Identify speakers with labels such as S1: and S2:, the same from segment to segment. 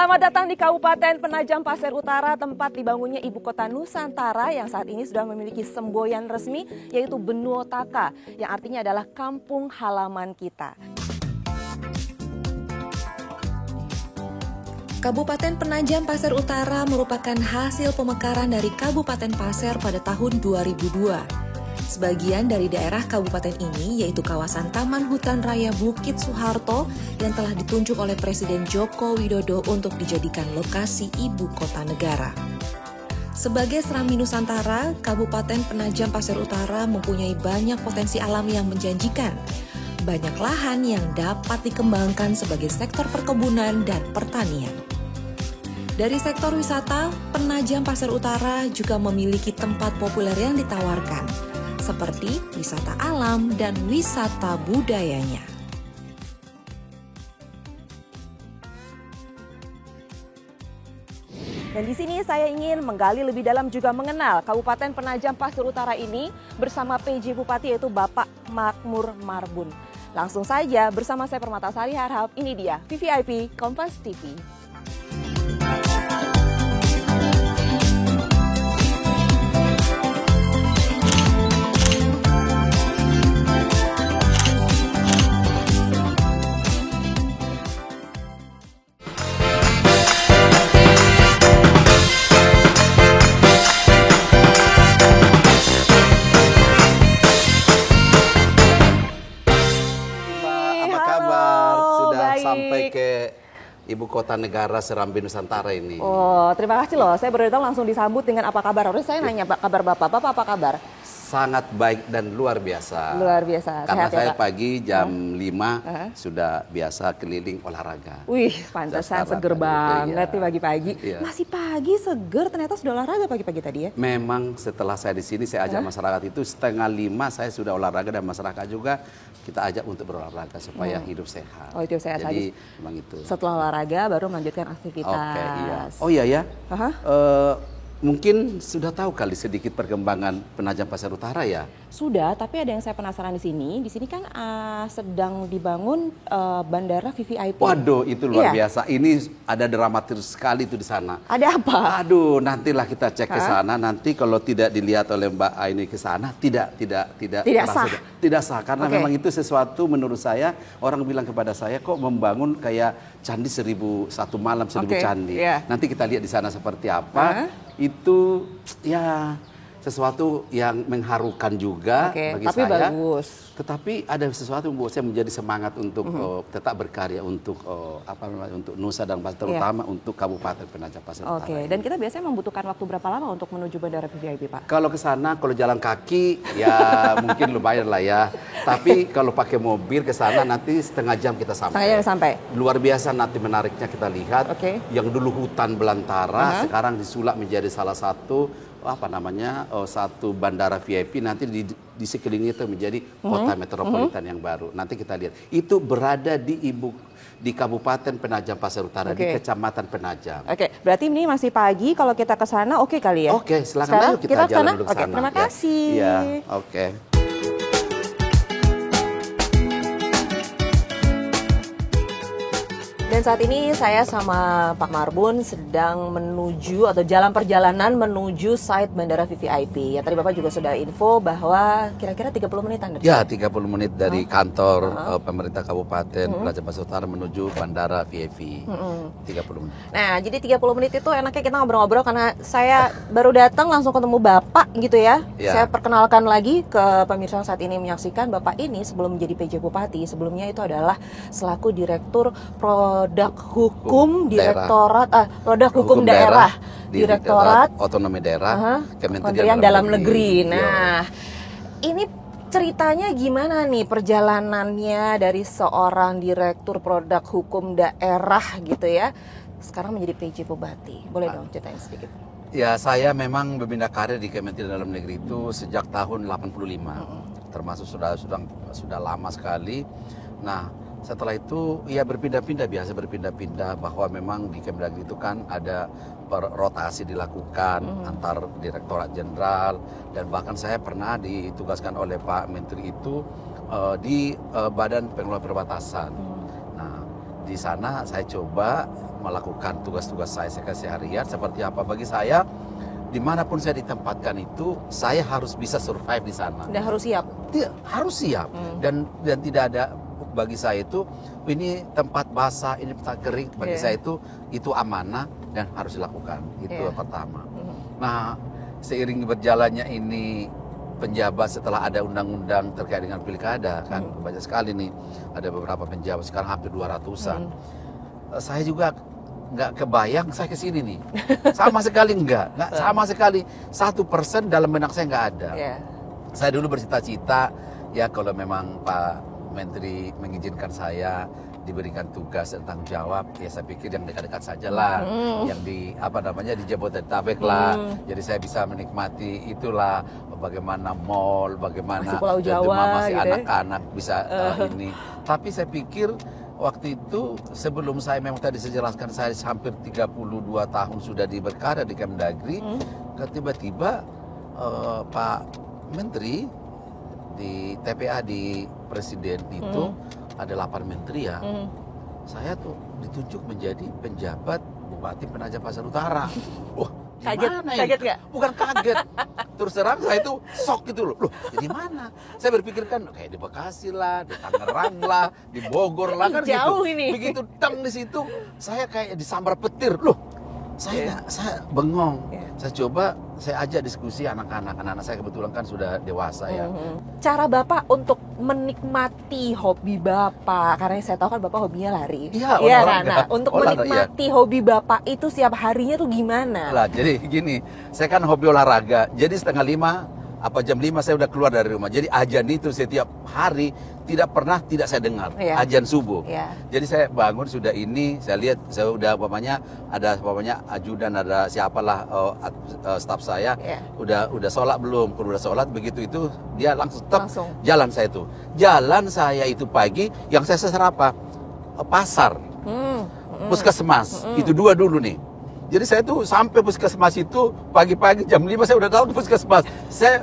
S1: Selamat datang di Kabupaten Penajam Pasir Utara, tempat dibangunnya Ibu Kota Nusantara yang saat ini sudah memiliki semboyan resmi, yaitu Benuotaka, yang artinya adalah kampung halaman kita. Kabupaten Penajam Pasir Utara merupakan hasil pemekaran dari Kabupaten Pasir pada tahun 2002. Sebagian dari daerah kabupaten ini yaitu kawasan Taman Hutan Raya Bukit Soeharto yang telah ditunjuk oleh Presiden Joko Widodo untuk dijadikan lokasi ibu kota negara. Sebagai Serambi Nusantara, Kabupaten Penajam Pasir Utara mempunyai banyak potensi alam yang menjanjikan. Banyak lahan yang dapat dikembangkan sebagai sektor perkebunan dan pertanian. Dari sektor wisata, Penajam Pasir Utara juga memiliki tempat populer yang ditawarkan, seperti wisata alam dan wisata budayanya. Dan di sini saya ingin menggali lebih dalam juga mengenal Kabupaten Penajam Pasir Utara ini bersama PJ Bupati yaitu Bapak Makmur Marbun. Langsung saja bersama saya Permatasari Harhab, ini dia VVIP Kompas TV.
S2: Sampai ke ibu kota negara Serambi Nusantara ini.
S1: Oh, terima kasih loh. Saya baru datang langsung disambut dengan apa kabar. Harus saya nanya kabar Bapak. Bapak apa kabar?
S2: Sangat baik dan luar biasa.
S1: Luar biasa.
S2: Karena
S1: sehat,
S2: saya
S1: ya, Pak?
S2: pagi jam 5 sudah biasa keliling olahraga.
S1: Wih, pantesan seger banget nih pagi-pagi.
S2: Iya.
S1: Masih pagi, seger. Ternyata sudah olahraga pagi-pagi tadi ya?
S2: Memang setelah saya di sini, saya ajak masyarakat itu 4:30 saya sudah olahraga dan masyarakat juga kita ajak untuk berolahraga supaya hidup sehat.
S1: Oh, itu sehat.
S2: Jadi memang itu.
S1: Setelah olahraga baru melanjutkan aktivitas.
S2: Oke, iya. Oh iya ya. Mungkin sudah tahu kali sedikit perkembangan Penajam Pasir Utara ya?
S1: Sudah, tapi ada yang saya penasaran di sini. Di sini kan sedang dibangun bandara VVIP.
S2: Waduh, itu luar biasa. Ini ada dramatis sekali itu di sana.
S1: Ada apa?
S2: Aduh, nantilah kita cek ke sana. Nanti kalau tidak dilihat oleh Mbak Aini ke sana, tidak
S1: sah.
S2: Tidak sah karena memang itu sesuatu menurut saya orang bilang kepada saya kok membangun kayak candi 1001 malam 1000 candi. Nanti kita lihat di sana seperti apa. Itu ya sesuatu yang mengharukan juga bagi
S1: tapi
S2: saya.
S1: Bagus.
S2: Tetapi ada sesuatu yang membuat saya menjadi semangat untuk tetap berkarya untuk untuk Nusa dan Bali, terutama untuk Kabupaten Penajam Pasir Utara.
S1: Oke, dan kita biasanya membutuhkan waktu berapa lama untuk menuju bandara VVIP, Pak?
S2: Kalau ke sana, kalau jalan kaki ya mungkin lumayan lah ya. Tapi kalau pakai mobil ke sana nanti setengah jam kita sampai.
S1: Setengah jam sampai.
S2: Luar biasa nanti menariknya kita lihat. Yang dulu hutan belantara sekarang disulap menjadi salah satu satu bandara VIP, nanti di sekelilingnya itu menjadi kota metropolitan yang baru. Nanti kita lihat. Itu berada di Kabupaten Penajam Pasir Utara, di Kecamatan Penajam.
S1: Berarti ini masih pagi, kalau kita ke sana kali ya?
S2: Silakan ayo kita jalan dulu ke sana.
S1: Terima kasih.
S2: Ya,
S1: Dan saat ini saya sama Pak Marbun sedang menuju atau jalan perjalanan menuju site bandara VVIP. Ya tadi Bapak juga sudah info bahwa kira-kira 30 menitan dari
S2: 30 menit dari kantor pemerintah Kabupaten Penajam Pasir Utara menuju bandara VIP. 30 menit. Nah,
S1: jadi 30 menit itu enaknya kita ngobrol-ngobrol karena saya baru datang langsung ketemu Bapak gitu ya. Saya perkenalkan lagi ke pemirsa saat ini menyaksikan Bapak ini sebelum menjadi PJ Bupati, sebelumnya itu adalah selaku Direktur Produk Hukum Direktorat Produk Hukum Daerah Direktorat
S2: Otonomi Daerah
S1: Kementerian Dalam Negeri. Nah, ini ceritanya gimana nih perjalanannya dari seorang Direktur Produk Hukum Daerah gitu ya, sekarang menjadi PJ Bupati. Boleh dong ceritain sedikit.
S2: Ya, saya memang berpindah karir di Kementerian Dalam Negeri itu sejak tahun 85. Termasuk sudah lama sekali. Nah, setelah itu ya biasa berpindah-pindah bahwa memang di Kemdagri itu kan ada rotasi dilakukan antar Direktorat Jenderal, dan bahkan saya pernah ditugaskan oleh Pak Menteri itu di Badan Pengelola Perbatasan. Nah, di sana saya coba melakukan tugas-tugas saya keseharian seperti apa. Bagi saya, dimanapun saya ditempatkan itu, saya harus bisa survive di sana.
S1: Dan harus siap.
S2: Harus siap. Dan tidak ada, bagi saya itu, ini tempat basah, ini tempat kering. Bagi saya itu amanah dan harus dilakukan. Itu pertama. Nah, seiring berjalannya ini penjabat setelah ada undang-undang terkait dengan pilkada, kan banyak sekali nih, ada beberapa penjabat sekarang hampir 200-an. Saya juga nggak kebayang saya kesini nih, sama sekali nggak sama sekali 1% dalam benak saya nggak ada. Saya dulu bercita-cita ya kalau memang Pak Menteri mengizinkan saya diberikan tugas dan tanggung jawab, ya saya pikir yang dekat-dekat saja lah, yang di di Jabodetabek lah. Jadi saya bisa menikmati itulah, bagaimana mall, bagaimana
S1: Pulau Jawa,
S2: masih
S1: gitu
S2: anak-anak bisa ini. Tapi saya pikir waktu itu sebelum saya memang tadi saya jelaskan saya hampir 32 tahun sudah di berkarir di Kemdagri, tiba-tiba Pak Menteri di TPA di Presiden itu ada 8 menteri ya. Saya tuh ditunjuk menjadi penjabat Bupati Penajam Pasar Utara. Wah,
S1: kaget nggak?
S2: Bukan kaget. Terus terang saya itu shock gitu loh. Jadi mana? Saya berpikir kan kayak di Bekasi lah, di Tangerang lah, di Bogor lah kan
S1: jauh
S2: gitu.
S1: Ini.
S2: Begitu tang di situ, saya kayak disambar petir loh. Saya bengong. Saya coba saya ajak diskusi anak-anak saya kebetulan kan sudah dewasa ya.
S1: Cara Bapak untuk menikmati hobi Bapak, karena saya tahu kan Bapak hobinya lari.
S2: Iya,
S1: Rana. Untuk menikmati hobi Bapak itu setiap harinya tuh gimana?
S2: Lah, jadi gini, saya kan hobi olahraga. Jadi 4:30 jam 5 saya udah keluar dari rumah. Jadi azan itu setiap hari tidak pernah tidak saya dengar. Azan subuh. Jadi saya bangun sudah ini, saya lihat saya udah ada ajudan, ada siapalah staf saya udah sholat belum? Kalau udah sholat begitu itu dia langsung jalan saya itu. Jalan saya itu pagi yang saya sasar apa? Pasar. Puskesmas. Itu 2 dulu nih. Jadi saya tuh sampai puskesmas itu pagi-pagi jam 5 saya udah tahu ke puskesmas.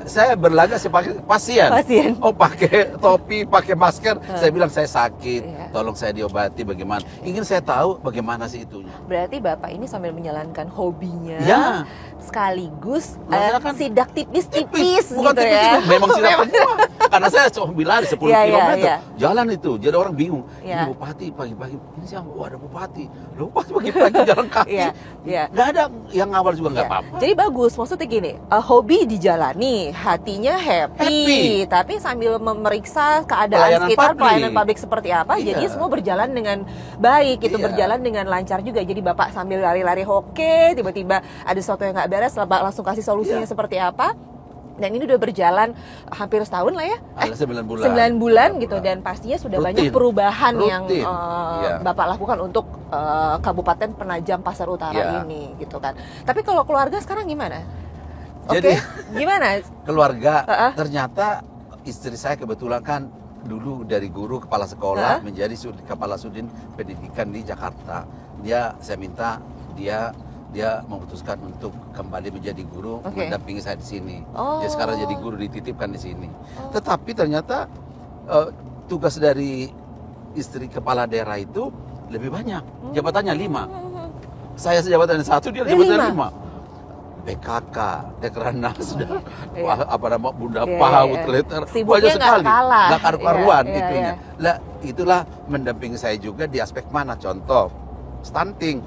S2: Saya berlaga sebagai pasien. Oh, pakai topi, pakai masker. Saya bilang saya sakit, tolong saya diobati bagaimana. Ingin saya tahu bagaimana sih itunya.
S1: Berarti Bapak ini sambil menjalankan hobinya, sekaligus sidak tipis-tipis
S2: bukan
S1: gitu
S2: tipis, memang sidak semua. Karena saya hobi lari 10 kilometer. Jalan itu, jadi orang bingung. Ini bupati pagi-pagi, ini siapa? Oh, ada bupati. Bupati pagi-pagi jalan kaki. Nggak ada yang awal juga nggak apa-apa.
S1: Jadi bagus, maksudnya gini, hobi dijalani, hatinya happy, tapi sambil memeriksa keadaan sekitar, pelayanan publik seperti apa, jadi semua berjalan dengan baik, itu berjalan dengan lancar juga. Jadi Bapak sambil lari-lari hoki, tiba-tiba ada sesuatu yang nggak beres, Bapak langsung kasih solusinya seperti apa. Dan ini udah berjalan hampir setahun lah ya.
S2: 9 bulan.
S1: 9 bulan gitu, dan pastinya sudah banyak perubahan yang Bapak lakukan untuk Kabupaten Penajam Pasar Utara ini gitu kan. Tapi kalau keluarga sekarang gimana?
S2: Jadi
S1: gimana?
S2: Keluarga ternyata istri saya kebetulan kan dulu dari guru kepala sekolah menjadi kepala sudin pendidikan di Jakarta. Saya minta dia memutuskan untuk kembali menjadi guru, mendampingi saya di sini. Dia sekarang jadi guru, dititipkan di sini. Tetapi ternyata tugas dari istri kepala daerah itu lebih banyak. Jabatannya 5. Saya jabatan 1, dia jabatan 5. PKK, Dekranasda, Bunda PAUD, banyak sekali. Nggak karu-karuan itunya. Lah, itulah mendampingi saya juga di aspek mana? Contoh, stunting.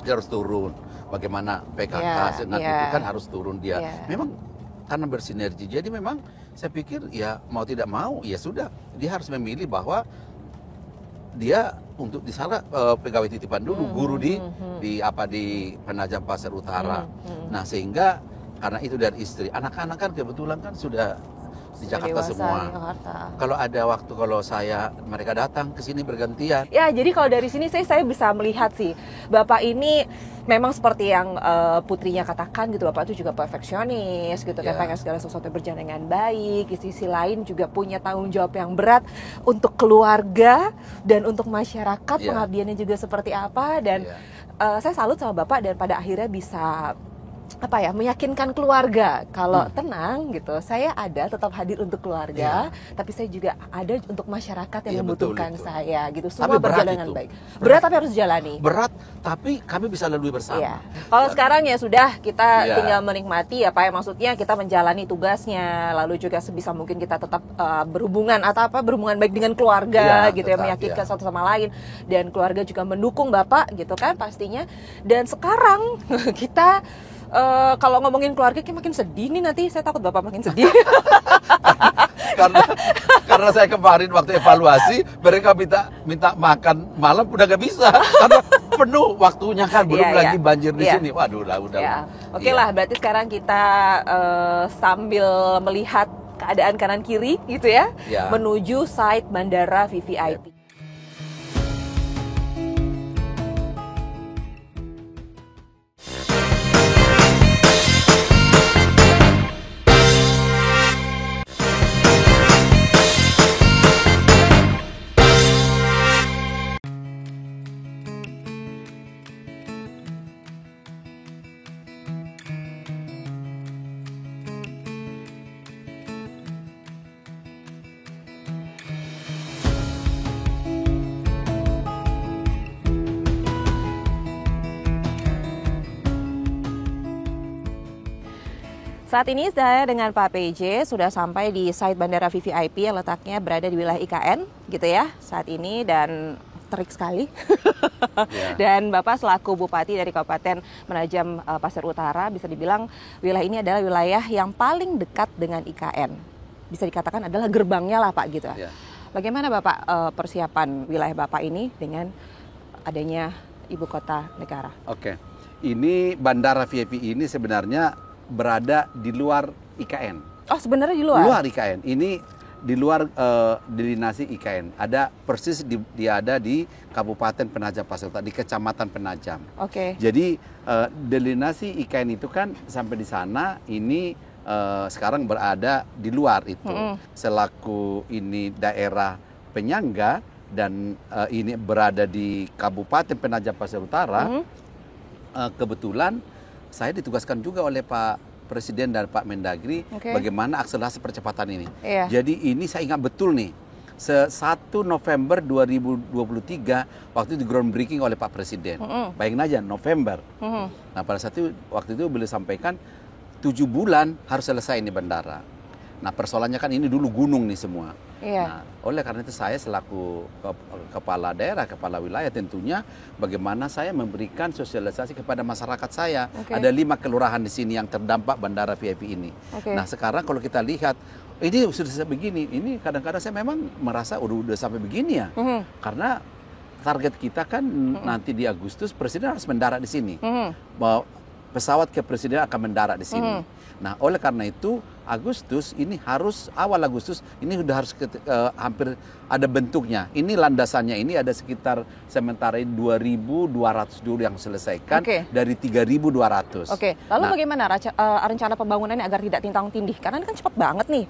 S2: Dia harus turun. Bagaimana PKK itu kan harus turun dia. Memang karena bersinergi. Jadi memang saya pikir ya mau tidak mau ya sudah, dia harus memilih bahwa dia untuk di sana pegawai titipan dulu, guru di Penajam Pasar Utara. Nah, sehingga karena itu dari istri, anak-anak kan kebetulan kan sudah di Jakarta semua. Kalau ada waktu, kalau mereka datang ke sini bergantian. Ya, jadi kalau dari sini saya bisa melihat sih, Bapak ini memang seperti yang putrinya katakan gitu, Bapak itu juga perfeksionis gitu kan, pengen segala sesuatu berjalan dengan baik. Di sisi lain juga punya tanggung jawab yang berat untuk keluarga dan untuk masyarakat, pengabdiannya juga seperti apa. Dan saya salut sama Bapak, dan pada akhirnya bisa
S1: meyakinkan keluarga kalau tenang gitu, saya ada tetap hadir untuk keluarga, tapi saya juga ada untuk masyarakat yang membutuhkan saya gitu. Semua berjalan dengan baik. Berat tapi harus jalani.
S2: Berat tapi kami bisa lalui bersama.
S1: Kalau sekarang ya sudah, kita tinggal menikmati maksudnya kita menjalani tugasnya, lalu juga sebisa mungkin kita tetap berhubungan berhubungan baik dengan keluarga gitu ya, meyakinkan satu sama lain, dan keluarga juga mendukung Bapak gitu kan pastinya. Dan sekarang kita kalau ngomongin keluarga kayak makin sedih nih, nanti saya takut Bapak makin sedih.
S2: karena saya kemarin waktu evaluasi mereka minta makan malam udah gak bisa karena penuh waktunya kan, belum lagi banjir di sini. Waduh udah.
S1: Oke lah, berarti sekarang kita sambil melihat keadaan kanan kiri gitu ya, menuju site Bandara VVIP. Saat ini saya dengan Pak PJ sudah sampai di site Bandara VVIP yang letaknya berada di wilayah IKN gitu ya saat ini, dan terik sekali. Dan Bapak selaku Bupati dari Kabupaten Penajam Pasir Utara, bisa dibilang wilayah ini adalah wilayah yang paling dekat dengan IKN. Bisa dikatakan adalah gerbangnya lah Pak gitu. Bagaimana Bapak persiapan wilayah Bapak ini dengan adanya ibu kota negara?
S2: Oke, ini Bandara VIP ini sebenarnya berada di luar IKN.
S1: Oh, sebenarnya di luar?
S2: Luar IKN. Ini di luar delinasi IKN. Ada persis dia ada di Kabupaten Penajam Pasir Utara, di Kecamatan Penajam.
S1: Oke.
S2: Jadi delinasi IKN itu kan sampai di sana ini sekarang berada di luar itu. Selaku ini daerah penyangga dan ini berada di Kabupaten Penajam Pasir Utara. Kebetulan saya ditugaskan juga oleh Pak Presiden dan Pak Mendagri bagaimana akselerasi percepatan ini. Jadi ini saya ingat betul nih, 1 November 2023 waktu itu groundbreaking oleh Pak Presiden. Bayangin aja November. Nah pada saat itu waktu itu beliau sampaikan 7 bulan harus selesai ini bandara. Nah persoalannya kan ini dulu gunung nih semua. Nah, oleh karena itu saya selaku kepala daerah, kepala wilayah tentunya bagaimana saya memberikan sosialisasi kepada masyarakat saya. Ada 5 kelurahan di sini yang terdampak bandara VIP ini. Nah sekarang kalau kita lihat ini sudah begini, ini kadang-kadang saya memang merasa udah sampai begini ya. Karena target kita kan nanti di Agustus Presiden harus mendarat di sini. Pesawat kepresiden akan mendarat di sini. Nah, oleh karena itu Agustus ini harus awal Agustus ini sudah harus hampir ada bentuknya. Ini landasannya ini ada sekitar sementara 2.200 dulu yang selesaikan dari 3.200.
S1: Lalu bagaimana rencana pembangunannya agar tidak tintang tindih? Karena ini kan cepat banget nih.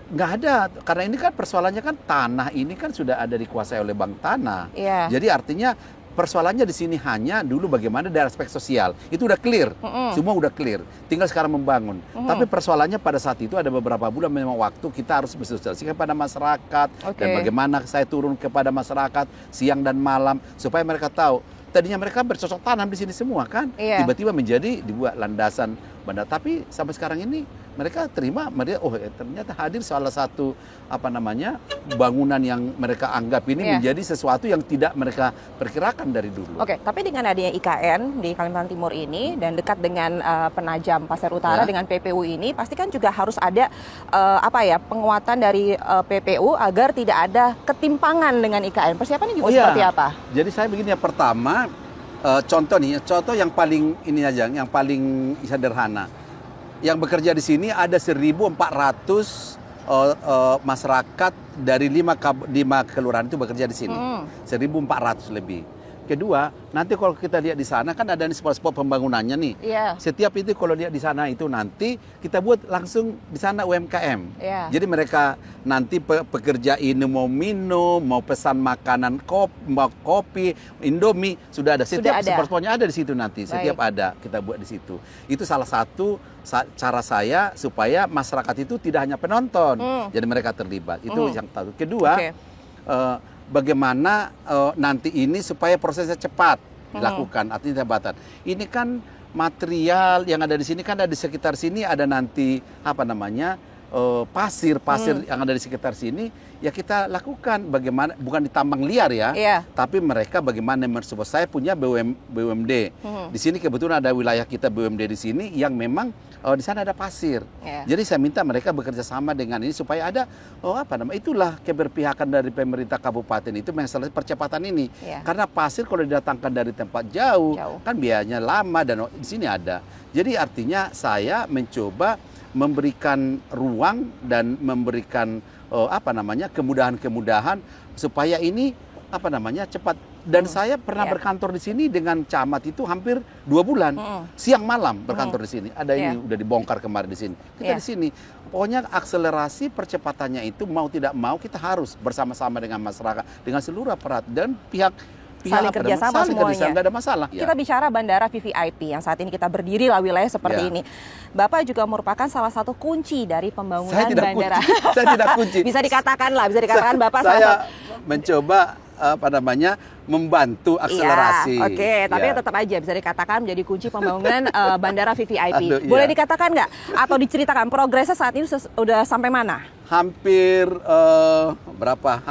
S2: Nggak ada, karena ini kan persoalannya kan tanah ini kan sudah ada dikuasai oleh Bank Tanah. Jadi artinya persoalannya di sini hanya dulu bagaimana dari aspek sosial itu udah clear, semua udah clear, tinggal sekarang membangun. Tapi persoalannya pada saat itu ada beberapa bulan memang waktu kita harus bersosialisasi kepada masyarakat dan bagaimana saya turun kepada masyarakat siang dan malam supaya mereka tahu. Tadinya mereka bercocok tanam di sini semua kan, tiba-tiba menjadi dibuat landasan bandar. Tapi sampai sekarang ini mereka terima, ternyata hadir salah satu bangunan yang mereka anggap ini menjadi sesuatu yang tidak mereka perkirakan dari dulu.
S1: Tapi dengan adanya IKN di Kalimantan Timur ini dan dekat dengan Penajam Pasir Utara dengan PPU ini, pasti kan juga harus ada penguatan dari PPU agar tidak ada ketimpangan dengan IKN. Persiapannya juga seperti apa? Jadi
S2: saya begini ya, pertama contoh yang paling ini aja, yang paling sederhana. Yang bekerja di sini ada 1.400 masyarakat dari 5 kelurahan itu bekerja di sini. 1.400 lebih. Kedua, nanti kalau kita lihat di sana kan ada nih spot-spot pembangunannya nih.
S1: Iya.
S2: Setiap itu kalau lihat di sana itu nanti kita buat langsung di sana UMKM.
S1: Iya.
S2: Jadi mereka nanti pekerja ini mau minum, mau pesan makanan kopi, Indomie sudah ada. Setiap spot-spotnya ada di situ nanti. Setiap ada kita buat di situ. Itu salah satu cara saya supaya masyarakat itu tidak hanya penonton, jadi mereka terlibat. Itu yang satu. Kedua, bagaimana nanti ini supaya prosesnya cepat dilakukan, artinya jabatan. Ini kan material yang ada di sini kan ada di sekitar sini ada nanti apa namanya pasir yang ada di sekitar sini ya kita lakukan bagaimana bukan di tambang liar ya, tapi mereka bagaimana mensupport. Saya punya BUMD di sini kebetulan ada wilayah kita BUMD di sini yang memang di sana ada pasir. Jadi saya minta mereka bekerja sama dengan ini supaya ada itulah keberpihakan dari pemerintah kabupaten itu mengenai percepatan ini. Karena pasir kalau didatangkan dari tempat jauh kan biayanya lama dan di sini ada. Jadi artinya saya mencoba memberikan ruang dan memberikan kemudahan-kemudahan supaya ini cepat. Dan saya pernah berkantor di sini dengan camat itu hampir 2 bulan, siang malam berkantor di sini. Ada ini udah dibongkar kemarin di sini. Kita di sini, pokoknya akselerasi percepatannya itu mau tidak mau kita harus bersama-sama dengan masyarakat, dengan seluruh aparat dan pihak
S1: saling kerjasama semuanya.
S2: Nggak ada masalah.
S1: Kita bicara bandara VVIP yang saat ini kita berdiri lah wilayah seperti ini. Bapak juga merupakan salah satu kunci dari pembangunan bandara.
S2: Saya tidak kunci.
S1: Bisa dikatakan Bapak
S2: saya mencoba membantu akselerasi.
S1: Tapi tetap aja bisa dikatakan menjadi kunci pembangunan bandara VVIP. Boleh dikatakan nggak atau diceritakan progresnya saat ini sudah sampai mana?
S2: Hampir berapa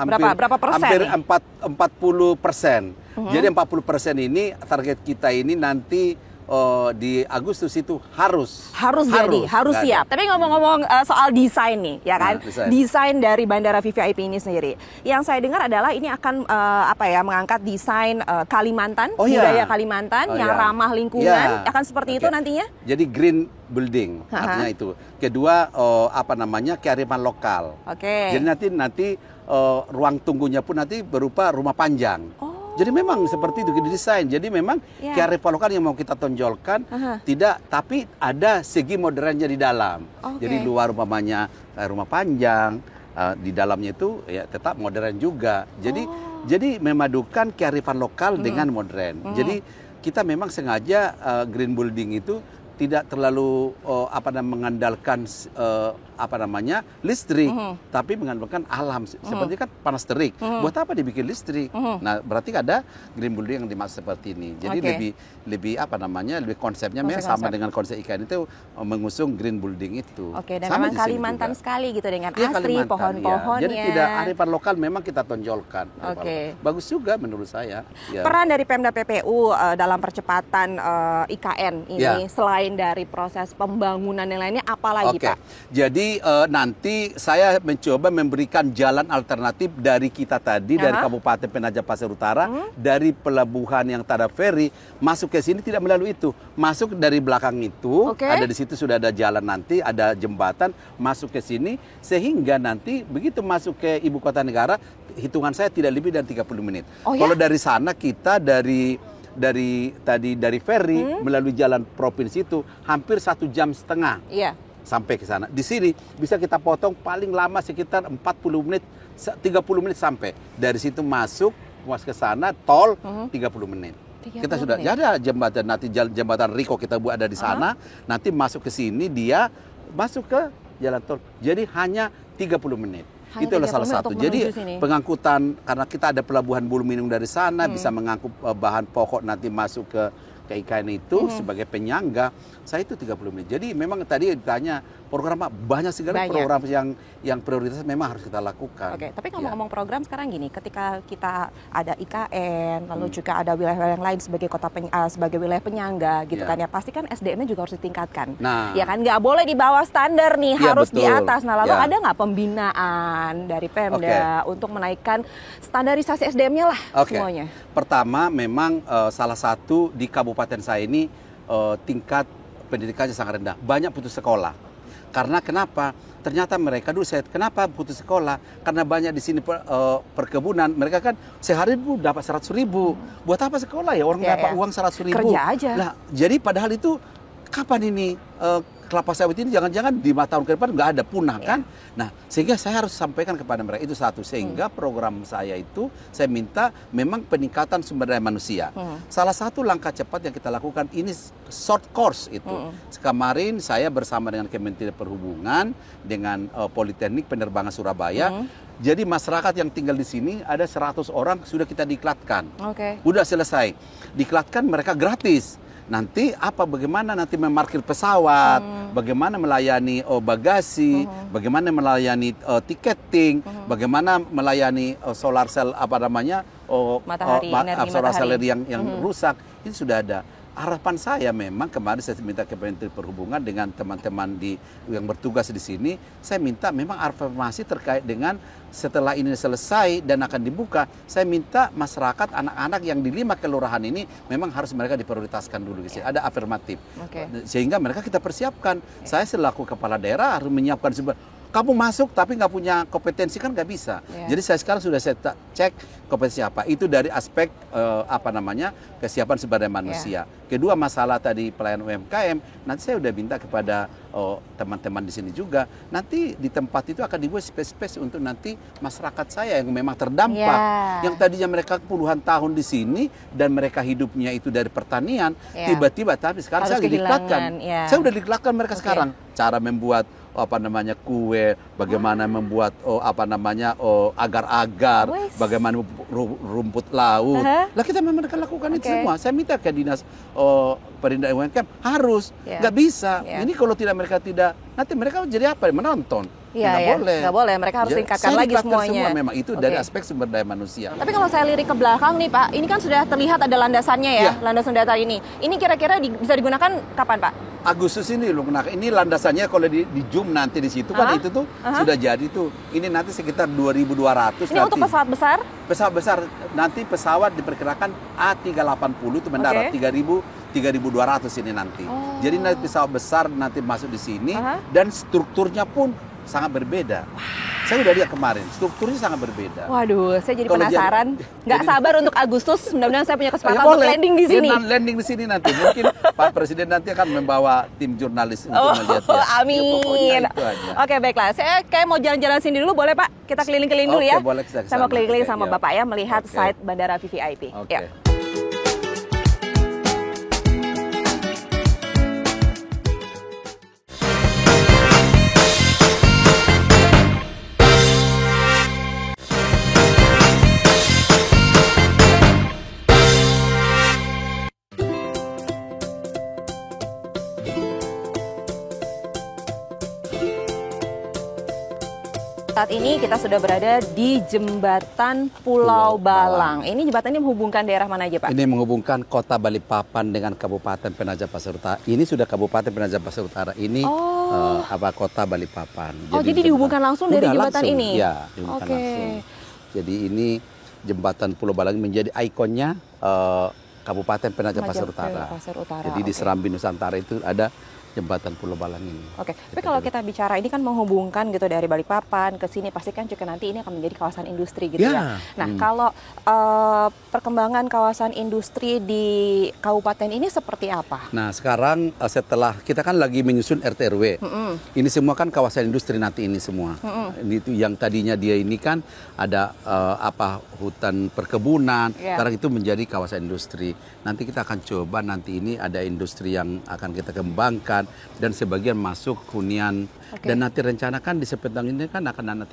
S1: persen?
S2: Hampir 40%. Jadi 40% ini target kita ini nanti di Agustus itu harus
S1: siap. Tapi ngomong-ngomong soal desain nih, ya kan? Desain dari bandara VVIP ini sendiri. Yang saya dengar adalah ini akan mengangkat desain Kalimantan, budaya Kalimantan yang ramah lingkungan. Akan seperti itu nantinya?
S2: Jadi green building artinya itu. Kedua kearifan lokal. Jadi nanti ruang tunggunya pun nanti berupa rumah panjang. Jadi memang seperti itu didesain. Jadi memang kearifan lokal yang mau kita tonjolkan tapi ada segi modernnya di dalam. Jadi luar umpamanya rumah panjang, di dalamnya itu ya tetap modern juga. Jadi memadukan kearifan lokal dengan modern. Jadi kita memang sengaja green building itu tidak terlalu mengandalkan listrik, tapi mengandalkan alam. Seperti kan panas terik. Buat apa dibikin listrik? Nah, berarti ada green building yang dimaksud seperti ini. Jadi lebih konsepnya memang sama dengan konsep IKN itu mengusung green building itu.
S1: Dan memang Kalimantan sekali gitu dengan asri pohon-pohonnya.
S2: Jadi tidak arifan lokal memang kita tonjolkan. Bagus juga menurut saya.
S1: Peran dari Pemda PPU dalam percepatan IKN ini selain dari proses pembangunan yang lainnya apalagi Pak?
S2: Jadi nanti saya mencoba memberikan jalan alternatif dari kita tadi dari Kabupaten Penajam Pasir Utara dari pelabuhan yang tak ada feri masuk ke sini tidak melalui itu, masuk dari belakang itu ada di situ sudah ada jalan nanti ada jembatan masuk ke sini sehingga nanti begitu masuk ke ibu kota negara hitungan saya tidak lebih dari 30 menit. Kalau dari sana kita dari ferry melalui jalan provinsi itu hampir 1,5 jam sampai ke sana. Di sini bisa kita potong paling lama sekitar 40 menit, 30 menit sampai. Dari situ masuk ke sana tol 30 menit. Kita sudah ada jembatan nanti jembatan Riko kita buat ada di sana. Nanti masuk ke sini dia masuk ke jalan tol. Jadi hanya 30 menit. Itu adalah salah satu. Jadi pengangkutan karena kita ada pelabuhan Bulu Minung dari sana bisa mengangkut bahan pokok nanti masuk ke IKN itu sebagai penyangga. Saya itu 30 menit. Jadi memang tadi ditanya program banyak sekali program yang prioritas memang harus kita lakukan.
S1: Tapi ngomong-ngomong program sekarang gini, ketika kita ada IKN, lalu juga ada wilayah yang lain sebagai sebagai wilayah penyangga gitu kan ya, pasti kan SDM-nya juga harus ditingkatkan. Ya kan nggak boleh di bawah standar nih, harus di atas. Nah lalu ada nggak pembinaan dari Pemda untuk menaikkan standarisasi SDM-nya lah semuanya?
S2: Pertama memang salah satu di kabupaten saya ini tingkat pendidikannya sangat rendah, banyak putus sekolah. Karena kenapa? Ternyata mereka dulu kenapa putus sekolah? Karena banyak di sini perkebunan. Mereka kan sehari itu dapat 100.000. Buat apa sekolah ya? Orang dapat uang 100.000.
S1: Kerja aja.
S2: Nah, jadi padahal itu kapan ini kelapa sawit ini jangan-jangan di 5 tahun ke depan nggak ada, punah kan? Nah, sehingga saya harus sampaikan kepada mereka itu satu. Sehingga program saya itu saya minta memang peningkatan sumber daya manusia. Salah satu langkah cepat yang kita lakukan ini short course itu. Kemarin saya bersama dengan Kementerian Perhubungan dengan Politeknik Penerbangan Surabaya. Jadi masyarakat yang tinggal di sini ada 100 orang sudah kita diklatkan. Udah selesai. Diklatkan mereka gratis. Nanti bagaimana nanti memarkir pesawat, bagaimana melayani bagasi, bagaimana melayani tiketing, bagaimana melayani solar cell solar cell yang rusak, itu sudah ada. Harapan saya memang kemarin saya minta ke Kementerian Perhubungan dengan teman-teman yang bertugas di sini, saya minta memang informasi terkait dengan setelah ini selesai dan akan dibuka, saya minta masyarakat anak-anak yang di 5 kelurahan ini memang harus mereka diprioritaskan dulu di sini. Ada afirmatif. Sehingga mereka kita persiapkan. Saya selaku kepala daerah harus menyiapkan kamu masuk tapi nggak punya kompetensi kan nggak bisa. Jadi saya sekarang sudah saya cek kompetensi apa. Itu dari aspek kesiapan sumber daya manusia. Kedua masalah tadi pelayanan UMKM. Nanti saya udah minta kepada teman-teman di sini juga. Nanti di tempat itu akan dibuat space untuk nanti masyarakat saya yang memang terdampak. Yang tadinya mereka puluhan tahun di sini dan mereka hidupnya itu dari pertanian. Tiba-tiba tapi sekarang saya diklatkan. Saya udah diklatkan mereka sekarang. Cara membuat kue, bagaimana membuat agar-agar, bagaimana rumput laut. Lah kita memang akan lakukan itu semua. Saya minta ke dinas perindahan UMKM harus, nggak bisa. Ini kalau mereka tidak, nanti mereka jadi apa? Menonton.
S1: Nggak boleh. Mereka harus tingkatkan lagi semuanya.
S2: Semua memang itu dari aspek sumber daya manusia.
S1: Tapi kalau saya lirik ke belakang nih Pak, ini kan sudah terlihat ada landasannya ya, landasan datar ini. Ini kira-kira bisa digunakan kapan Pak?
S2: Agustus ini loh, ini landasannya kalau di zoom nanti di situ kan itu tuh sudah jadi tuh. Ini nanti sekitar 2.200. Ini nanti
S1: untuk pesawat besar?
S2: Pesawat besar nanti pesawat diperkirakan A380 itu mendarat 3.200 ini nanti. Jadi nanti pesawat besar nanti masuk di sini dan strukturnya pun sangat berbeda. Saya udah lihat kemarin, strukturnya sangat berbeda.
S1: Waduh, saya jadi penasaran. Nggak sabar untuk Agustus, mudah-mudahan saya punya kesempatan untuk landing di sini.
S2: Landing di sini nanti. Mungkin Pak Presiden nanti akan membawa tim jurnalis untuk melihatnya.
S1: Amin. Oke, baiklah. Saya kayak mau jalan-jalan sini dulu, boleh Pak? Kita keliling-keliling dulu ya.
S2: Boleh,
S1: saya mau keliling-keliling sama Bapak ya, melihat site Bandara VVIP. Saat ini kita sudah berada di Jembatan Pulau Balang. Ini jembatan ini menghubungkan daerah mana aja Pak?
S2: Ini menghubungkan Kota Balikpapan dengan Kabupaten Penajam Pasir Utara. Ini sudah Kabupaten Penajam Pasir Utara. Ini Kota Balikpapan.
S1: Jadi dihubungkan langsung dari jembatan ini?
S2: Ya, dihubungkan langsung. Jadi ini Jembatan Pulau Balang menjadi ikonnya Kabupaten Penajam Pasir Utara. Jadi di Serambi Nusantara itu ada Jembatan Pulau Balang ini.
S1: Tapi kalau kita bicara ini kan menghubungkan gitu dari Balikpapan ke sini, pastikan juga nanti ini akan menjadi kawasan industri gitu ya. Nah, kalau perkembangan kawasan industri di kabupaten ini seperti apa?
S2: Nah, sekarang setelah kita kan lagi menyusun RT/RW. Ini semua kan kawasan industri nanti ini semua. Ini itu yang tadinya dia ini kan ada hutan perkebunan, sekarang itu menjadi kawasan industri. Nanti kita akan coba nanti ini ada industri yang akan kita kembangkan dan sebagian masuk hunian. Dan nanti rencanakan di Sepedang ini kan akan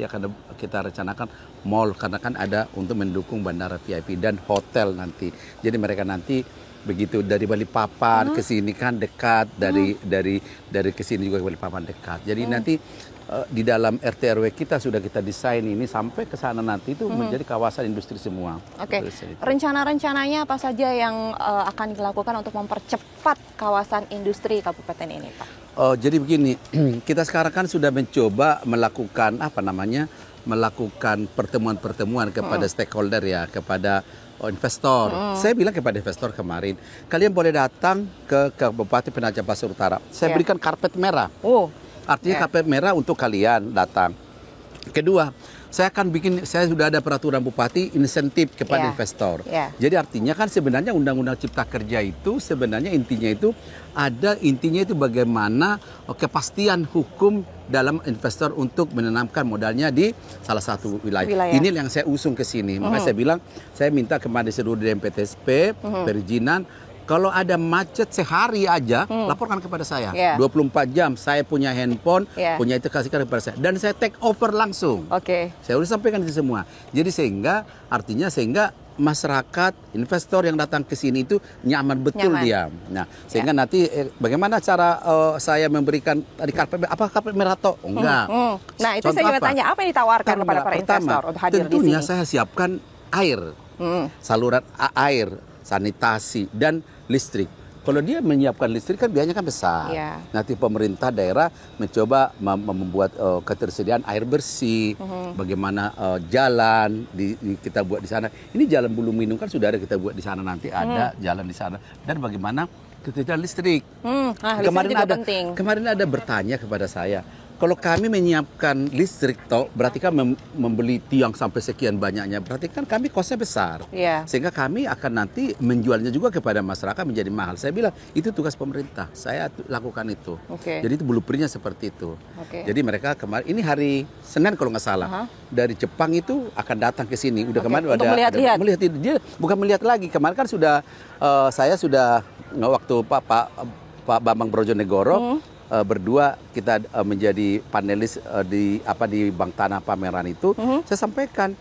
S2: kita rencanakan mall karena kan ada untuk mendukung bandara VIP dan hotel nanti. Jadi mereka nanti begitu dari Balikpapan ke sini kan dekat, dari ke sini juga ke Balikpapan dekat. Jadi nanti di dalam RT/RW kita sudah kita desain ini sampai ke sana nanti itu menjadi kawasan industri semua.
S1: Rencana-rencananya apa saja yang akan dilakukan untuk mempercepat kawasan industri kabupaten ini, Pak?
S2: Jadi begini, kita sekarang kan sudah mencoba melakukan melakukan pertemuan-pertemuan kepada stakeholder ya, kepada investor. Saya bilang kepada investor kemarin, kalian boleh datang ke Kabupaten Penajam Pasir Utara. Saya berikan karpet merah. Artinya karpet merah untuk kalian datang. Kedua, saya sudah ada peraturan bupati insentif kepada investor. Jadi artinya kan sebenarnya Undang-Undang Cipta Kerja itu sebenarnya intinya itu bagaimana kepastian hukum dalam investor untuk menanamkan modalnya di salah satu wilayah. Ini yang saya usung ke sini. Makanya saya bilang, saya minta kepada seluruh DMPTSP, perizinan, kalau ada macet sehari aja, laporkan kepada saya. 24 jam, saya punya handphone, punya itu kasihkan kepada saya. Dan saya take over langsung. Saya udah sampaikan itu semua. Jadi sehingga masyarakat, investor yang datang ke sini itu nyaman betul dia. Nah, sehingga nanti bagaimana cara saya memberikan tadi karpet, apa karpet merah toh? Enggak.
S1: Nah, itu saya juga tanya, apa yang ditawarkan kepada para investor untuk hadir di sini?
S2: Tentunya saya siapkan air, saluran air, sanitasi, dan listrik. Kalau dia menyiapkan listrik kan biayanya kan besar. Nanti pemerintah daerah mencoba membuat ketersediaan air bersih. Bagaimana jalan kita buat di sana. Ini jalan Bulu Minung kan sudah ada kita buat di sana, nanti ada jalan di sana. Dan bagaimana ketersediaan listrik. Kemarin ada bertanya kepada saya, kalau kami menyiapkan listrik berarti kan membeli tiang sampai sekian banyaknya, berarti kan kami kosnya besar. Sehingga kami akan nanti menjualnya juga kepada masyarakat menjadi mahal. Saya bilang, itu tugas pemerintah, saya lakukan itu. Jadi itu blueprintnya seperti itu. Jadi mereka kemarin, ini hari Senin kalau nggak salah, dari Jepang itu akan datang ke sini. Udah kemarin
S1: untuk melihat.
S2: Dia bukan melihat lagi, kemarin kan sudah, saya sudah waktu Pak Bambang Brojonegoro, berdua kita menjadi panelis di Bank Tanah Pameran itu, saya sampaikan,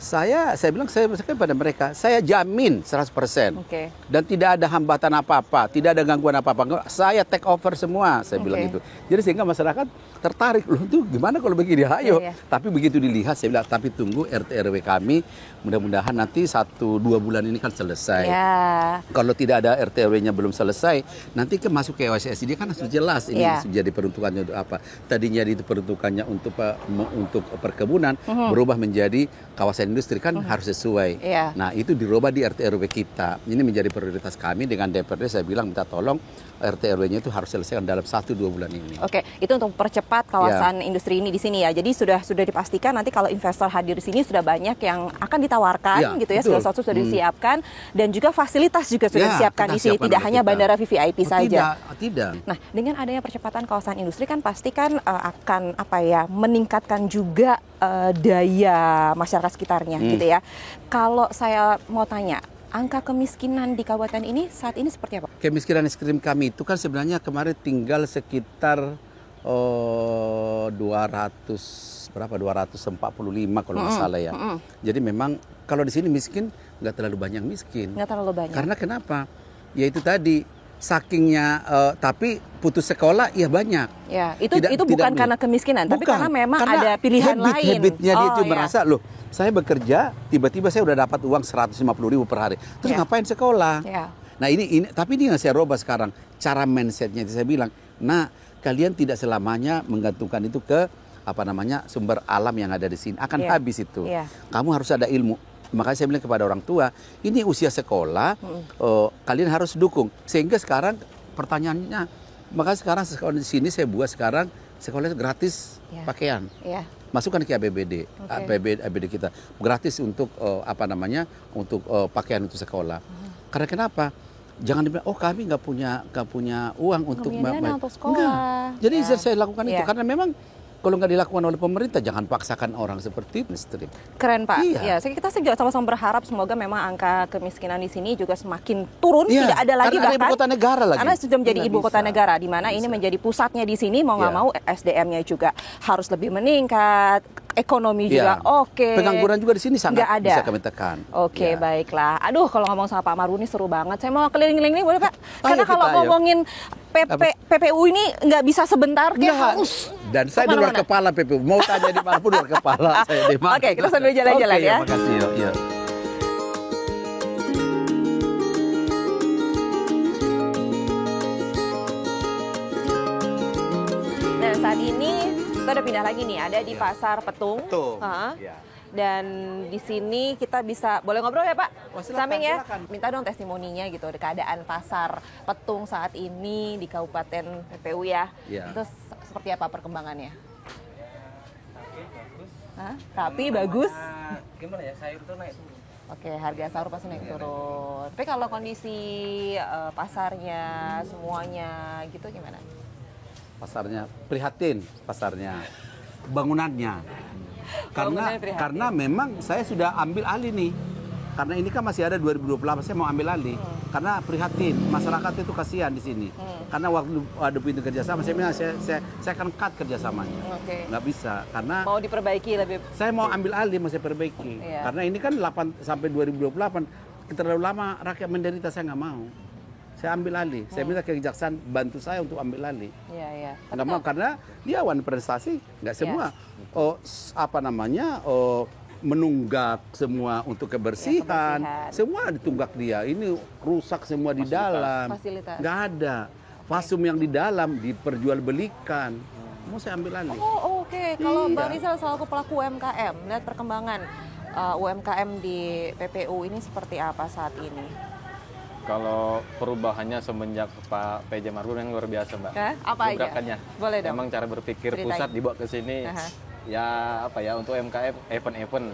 S2: saya bilang pada mereka, saya jamin 100%. Dan tidak ada hambatan apa-apa, tidak ada gangguan apa-apa. Saya take over semua, saya bilang itu. Jadi sehingga masyarakat tertarik, loh tuh gimana kalau begini, ayo. Tapi begitu dilihat, saya bilang, tapi tunggu RT RW kami, mudah-mudahan nanti 1-2 bulan ini kan selesai. Kalau tidak ada RT RW-nya belum selesai, nanti masuk ke OSS dia kan sudah jelas ini jadi peruntukannya untuk apa. Tadinya itu peruntukannya untuk perkebunan, berubah menjadi kawasan industri kan harus sesuai. Nah itu dirubah di RT RW kita. Ini menjadi prioritas kami dengan DPRD. Saya bilang minta tolong RT RW-nya itu harus selesai dalam 1-2 bulan ini. Itu
S1: untuk percepat kawasan industri ini di sini ya. Jadi sudah dipastikan nanti kalau investor hadir di sini sudah banyak yang akan ditawarkan gitu ya, segala sesuatu sudah disiapkan dan juga fasilitas juga sudah disiapkan di sini. Tidak hanya bandara VVIP saja.
S2: Tidak.
S1: Nah, dengan adanya percepatan kawasan industri kan pasti kan akan meningkatkan juga daya masyarakat sekitarnya gitu ya. Kalau saya mau tanya, angka kemiskinan di kabupaten ini saat ini seperti apa?
S2: Kemiskinan ekstrim kami itu kan sebenarnya kemarin tinggal sekitar 245 kalau nggak salah ya. Jadi memang kalau di sini miskin nggak terlalu banyak miskin.
S1: Nggak terlalu banyak.
S2: Karena kenapa? Ya itu tadi, sakingnya tapi putus sekolah ya banyak.
S1: Itu bukan karena kemiskinan, tapi karena memang ada pilihan lain.
S2: Habitnya dia itu merasa, loh saya bekerja, tiba-tiba saya udah dapat uang 150.000 per hari. Terus ngapain sekolah? Nah tapi ini yang saya rubah sekarang. Cara mindsetnya itu saya bilang, nah kalian tidak selamanya menggantungkan itu ke sumber alam yang ada di sini. Akan habis itu. Kamu harus ada ilmu. Makanya saya bilang kepada orang tua, ini usia sekolah, kalian harus dukung. Sehingga sekarang pertanyaannya, makanya sekarang sekolah di sini saya buat sekarang sekolah gratis pakaian. Masukkan ke APBD, APBD kita gratis untuk untuk pakaian untuk sekolah. Karena kenapa? Jangan dibilang, oh kami nggak punya uang untuk
S1: sekolah.
S2: Enggak. Jadi saya lakukan itu karena memang kalau nggak dilakukan oleh pemerintah, jangan paksakan orang seperti itu.
S1: Keren Pak. Kita juga sama-sama berharap semoga memang angka kemiskinan di sini juga semakin turun, tidak ada lagi
S2: bahkan. Ibu kota negara lagi.
S1: Karena sudah menjadi ibu kota negara, di mana ini menjadi pusatnya di sini, mau nggak mau SDM-nya juga harus lebih meningkat, ekonomi juga
S2: Pengangguran juga di sini sangat bisa kami tekan.
S1: Baiklah. Aduh, kalau ngomong sama Pak Maru ini seru banget. Saya mau keliling-keliling nih, boleh Pak? Karena kalau ngomongin PPU ini nggak bisa sebentar, harus.
S2: Dan saya di luar kepala PPU. Mau tanya di mana pun luar kepala.
S1: Oke, kita sambil jalan-jalan ya.
S2: Makasih. Yuk.
S1: Nah, saat ini kita udah pindah lagi nih, ada di Pasar Petung. Dan di sini kita bisa, boleh ngobrol ya Pak? Samping ya, minta dong testimoninya gitu, keadaan Pasar Petung saat ini di Kabupaten PPU ya. Terus seperti apa perkembangannya?
S3: Bagus.
S1: Hah? Rapi, bagus.
S3: Gimana ya, sayur tuh naik turun.
S1: Oke, harga sayur pasti naik turun. Tapi kalau kondisi pasarnya, semuanya gitu gimana?
S2: Pasarnya prihatin, pasarnya, bangunannya.
S1: Bangunannya prihatin.
S2: Karena memang saya sudah ambil alih nih. Karena ini kan masih ada 2028, saya mau ambil alih. Karena prihatin, masyarakat itu kasihan di sini. Karena waktu ada pintu kerjasama, saya bilang saya akan cut kerjasamanya.
S1: Oke.
S2: Nggak bisa, karena
S1: Mau diperbaiki lebih.
S2: saya mau ambil alih, mau saya perbaiki.
S1: Iya.
S2: Karena ini kan 8 sampai 2028, terlalu lama rakyat menderita, saya nggak mau. Saya ambil alih, saya minta kejaksaan bantu saya untuk ambil alih.
S1: Iya, iya.
S2: Nggak mau karena dia awan prestasi, nggak semua. Menunggak semua untuk kebersihan, semua ditunggak dia. Ini rusak semua di dalam,
S1: Fasilitas.
S2: nggak ada. Fasum yang di dalam diperjualbelikan. Mau saya ambil alih.
S1: Oh, oke. Kalau
S2: Iya.
S1: Bang Rizal selaku pelaku UMKM, lihat perkembangan UMKM di PPU ini seperti apa saat ini?
S3: Kalau perubahannya semenjak Pak PJ Margono yang luar biasa, Mbak.
S1: Apa aja?
S3: Gebrakannya.
S1: Boleh dong.
S3: Emang cara berpikir
S1: Ceritain.
S3: pusat dibawa ke sini. Ya apa ya, untuk UMKM event-event.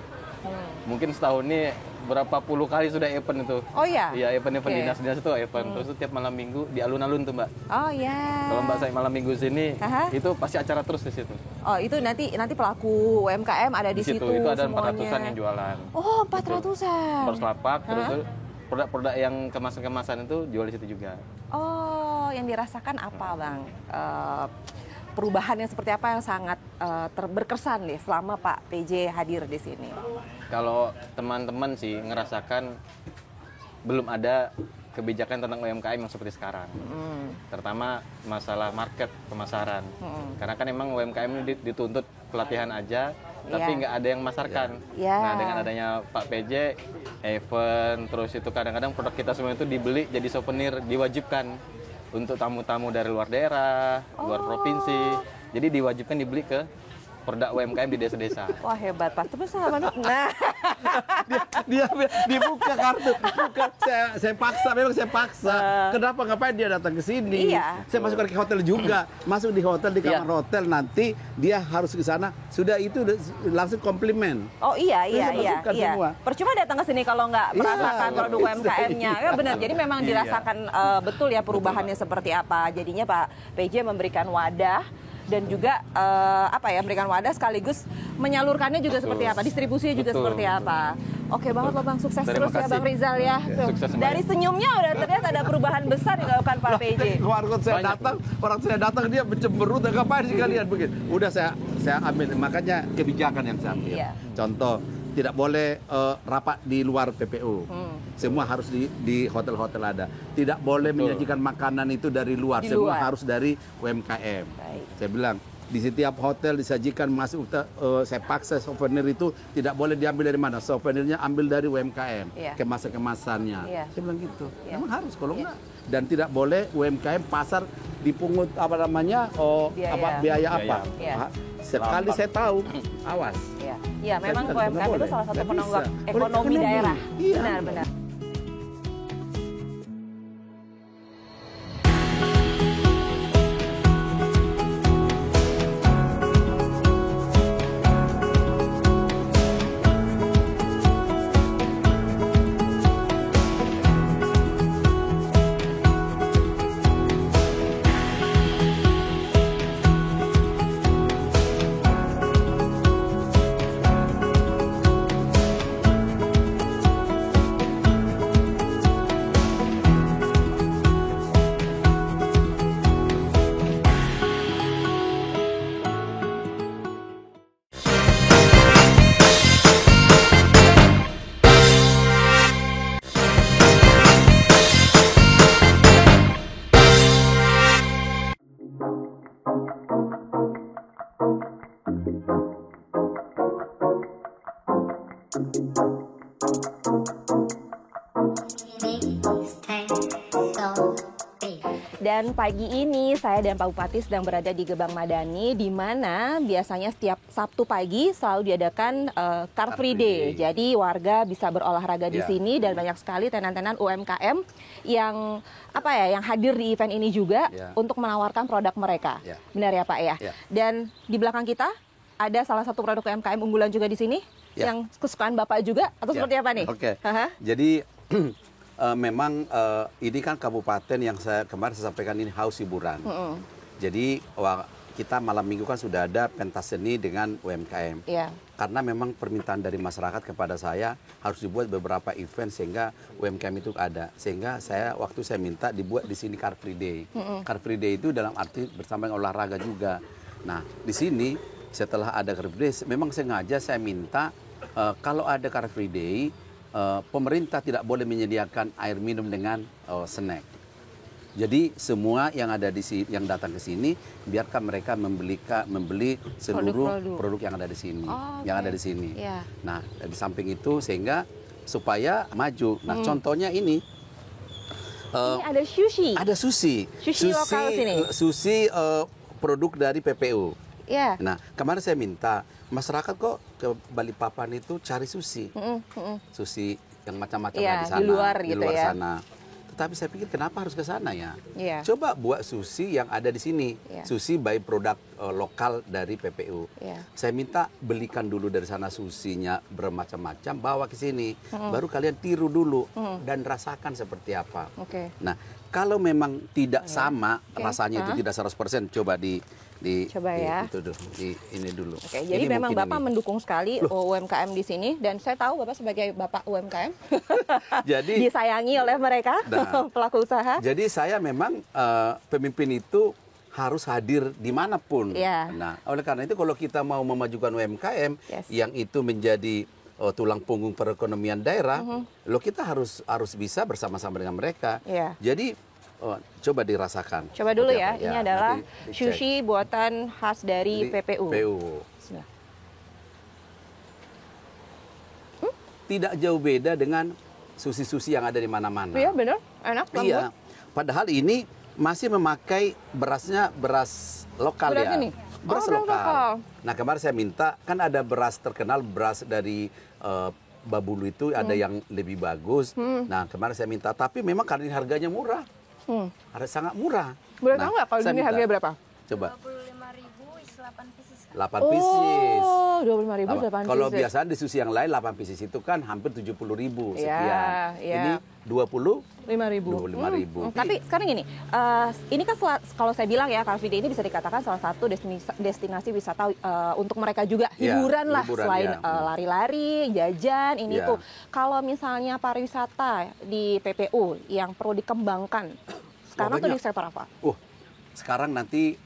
S3: Mungkin setahun ini berapa puluh kali sudah event itu.
S1: Oh iya?
S3: Iya, event-event
S1: Oke.
S3: dinas-dinas itu event. Terus itu tiap malam minggu di alun-alun tuh, Mbak.
S1: Oh iya.
S3: Kalau Mbak saya malam minggu sini,
S1: Aha.
S3: itu pasti acara terus di situ.
S1: Oh itu nanti pelaku UMKM ada di situ
S3: Itu ada
S1: semuanya.
S3: 400-an yang jualan.
S1: Oh 400-an.
S3: Terus lapak, terus produk-produk yang kemasan-kemasan itu jual di situ juga.
S1: Oh yang dirasakan apa Bang? Perubahan yang seperti apa yang sangat berkesan nih selama Pak PJ hadir di sini?
S3: Kalau teman-teman sih ngerasakan belum ada kebijakan tentang UMKM yang seperti sekarang. Terutama masalah market pemasaran. Karena kan emang UMKM ini dituntut pelatihan aja, tapi nggak ada yang memasarkan.
S1: Iya.
S3: Nah dengan adanya Pak PJ, event, terus itu kadang-kadang produk kita semua itu dibeli jadi souvenir, diwajibkan untuk tamu-tamu dari luar daerah, luar provinsi. Jadi diwajibkan dibeli ke produk UMKM di desa-desa.
S1: Wah hebat Pak. Terus sama nah
S2: dia buka kartu, saya paksa, memang saya paksa. Kenapa ngapain dia datang ke sini?
S1: Iya.
S2: Saya masukkan ke hotel juga, masuk di hotel, di kamar hotel, nanti dia harus ke sana. Sudah itu langsung komplimen.
S1: Oh iya.
S2: Saya masukkan semua.
S1: Percuma datang ke sini kalau nggak merasakan produk UMKM-nya. Ya benar. Jadi memang dirasakan betul ya perubahannya seperti apa. Jadinya Pak PJ memberikan wadah dan juga memberikan wadah sekaligus menyalurkannya juga seperti apa, distribusinya juga seperti apa. Oke banget loh Bang, sukses
S3: Terima
S1: terus ya
S3: kasih.
S1: Bang Rizal ya. Tuh,
S3: Sukses, Mbak.
S1: dari senyumnya udah terlihat ada perubahan besar yang dilakukan Pak PJ.
S2: Kemarin saya datang dia cemberut, ngapain sih kalian begitu? Udah saya ambil, makanya kebijakan yang saya ambil.
S1: Iya.
S2: Contoh, tidak boleh rapat di luar PPU. Semua harus di hotel-hotel ada. Tidak boleh menyajikan makanan itu dari luar.
S1: Di
S2: Semua
S1: luar.
S2: harus dari UMKM.
S1: Baik.
S2: Saya bilang di setiap hotel disajikan masuk, saya paksa souvenir itu tidak boleh diambil dari mana. Souvenirnya ambil dari UMKM,
S1: Iya.
S2: kemasan-kemasannya.
S1: Iya.
S2: Saya bilang gitu.
S1: Iya.
S2: Memang harus kalau enggak. Dan tidak boleh UMKM pasar dipungut biaya apa.
S1: Iya.
S2: Sekali saya tahu, awas.
S1: Iya, memang
S2: Tidak
S1: UMKM itu
S2: boleh.
S1: salah satu
S2: Nggak
S1: penunggak
S2: bisa.
S1: ekonomi
S2: Ekonomi.
S1: daerah.
S2: Iya.
S1: Benar-benar. Dan pagi ini saya dan Pak Bupati sedang berada di Gebang Madani, di mana biasanya setiap Sabtu pagi selalu diadakan Car Free Day. Jadi warga bisa berolahraga di sini dan banyak sekali tenan-tenan UMKM yang yang hadir di event ini juga untuk menawarkan produk mereka. Benar ya Pak ya? Dan di belakang kita ada salah satu produk UMKM unggulan juga di sini yang kesukaan Bapak juga atau seperti apa nih?
S2: Oke. Jadi memang ini kan kabupaten yang kemarin saya sampaikan ini haus hiburan. Jadi kita malam minggu kan sudah ada pentas seni dengan UMKM. Karena memang permintaan dari masyarakat kepada saya harus dibuat beberapa event sehingga UMKM itu ada. Sehingga waktu saya minta dibuat di sini Car Free Day. Car Free Day itu dalam arti bersama dengan olahraga juga. Nah di sini setelah ada Car Free Day, memang sengaja saya minta kalau ada Car Free Day, pemerintah tidak boleh menyediakan air minum dengan snack. Jadi semua yang ada di sini, yang datang ke sini, biarkan mereka membeli seluruh produk yang ada di sini, yang ada di sini. Nah, di samping itu sehingga supaya maju. Nah, contohnya ini.
S1: Ini ada sushi.
S2: Ada sushi.
S1: Sushi lokal sini.
S2: Sushi produk dari PPU. Nah, kemarin saya minta masyarakat kok ke Balikpapan itu cari sushi, sushi yang macam-macam di sana,
S1: di luar
S2: sana. Tapi saya pikir kenapa harus ke sana ya? Coba buat sushi yang ada di sini, sushi by produk lokal dari PPU. Saya minta belikan dulu dari sana susinya bermacam-macam, bawa ke sini, baru kalian tiru dulu dan rasakan seperti apa. Nah, kalau memang tidak sama rasanya itu tidak 100%, coba
S1: coba ya.
S2: Ini dulu.
S1: Jadi ini memang Bapak mendukung sekali UMKM di sini dan saya tahu Bapak sebagai Bapak UMKM jadi disayangi oleh mereka pelaku usaha.
S2: Jadi saya memang pemimpin itu harus hadir dimanapun. Nah, oleh karena itu kalau kita mau memajukan UMKM yang itu menjadi tulang punggung perekonomian daerah, kita harus bisa bersama-sama dengan mereka. Jadi coba dirasakan.
S1: Coba dulu ya. Ini adalah sushi buatan khas dari PPU.
S2: Tidak jauh beda dengan sushi-sushi yang ada di mana-mana.
S1: Iya benar, enak.
S2: Iya. Padahal ini masih memakai beras lokal ya.
S1: Ini?
S2: Beras lokal. Nah kemarin saya minta, kan ada beras terkenal, beras dari Babulu itu ada yang lebih bagus. Nah kemarin saya minta, tapi memang karena ini harganya murah. Ada sangat murah.
S1: Boleh tahu nggak kalau ini harganya berapa?
S2: Coba.
S4: 25.000 isi 8 pieces.
S2: 8 pieces.
S1: Oh, 25.000 8 pieces.
S2: Kalau biasanya di sushi yang lain 8 pieces itu kan hampir 70.000 sekian. Ini 25.000.
S1: Tapi sekarang gini, ini kan kalau saya bilang ya, Car Free Day ini bisa dikatakan salah satu destinasi wisata untuk mereka juga, hiburan lah, selain lari-lari, jajan, ini tuh. Kalau misalnya pariwisata di PPU yang perlu dikembangkan, sekarang tuh di sektor apa?
S2: Sekarang nanti